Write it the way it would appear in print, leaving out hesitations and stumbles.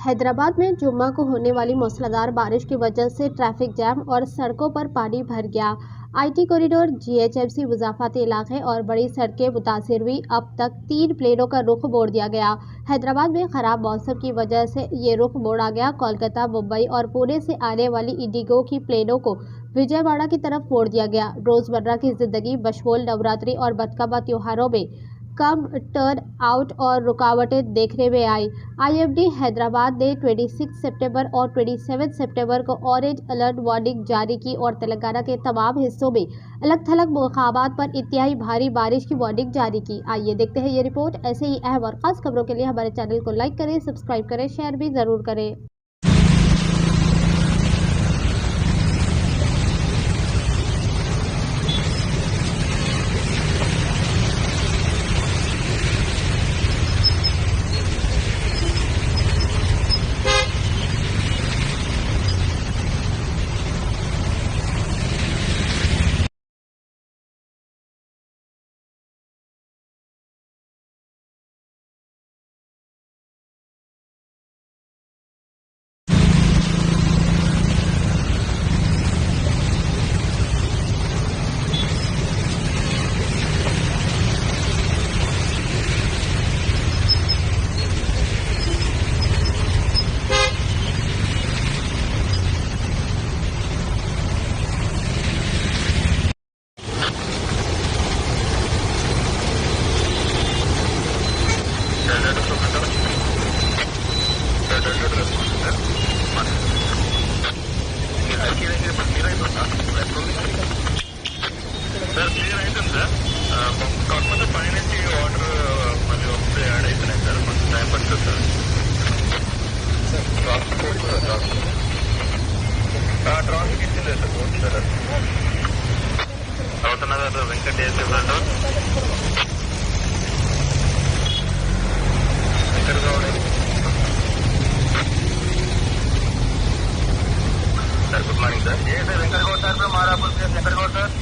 हैदराबाद में जुम्मा को होने वाली मूसलाधार बारिश की वजह से ट्रैफिक जैम और सड़कों पर पानी भर गया। आईटी कॉरिडोर, जीएचएमसी मुज़ाफ़ाती इलाके और बड़ी सड़कें मुतासिर हुई। अब तक 3 प्लेनों का रुख मोड़ दिया गया। हैदराबाद में खराब मौसम की वजह से ये रुख मोड़ा गया। कोलकाता, मुंबई और पुणे से आने वाली इंडिगो की प्लेनों को विजयवाड़ा की तरफ मोड़ दिया गया। रोजमर्रा की जिंदगी बशमूल नवरात्रि और बदकमा त्योहारों में कम टर्न आउट और रुकावटें देखने में आई। आईएमडी हैदराबाद ने 26 सितंबर और 27 सितंबर को ऑरेंज अलर्ट वार्निंग जारी की और तेलंगाना के तमाम हिस्सों में अलग थलग मकामात पर इंतहाई भारी बारिश की वार्निंग जारी की। आइए देखते हैं ये रिपोर्ट। ऐसे ही अहम और खास खबरों के लिए हमारे चैनल को लाइक करें, सब्सक्राइब करें, शेयर भी जरूर करें। సార్ క్లియర్ అవుతుంది సార్. కాకపోతే పైనుంచి వాటర్ మళ్ళీ వస్తే యాడ్ అవుతున్నాయి సార్. కొంచెం టైం పడుతుంది సార్. ట్రాఫిక్ ఇచ్చింది సార్ కోర్టు సార్. అవుతున్నా సార్ వెంకటేశ్వర ఎక్కడ కావాలి సార్? Good morning sir. ఏ సార్ వెంకటగౌడ్ సార్ మారాపూర్ ఎక్కడ సార్?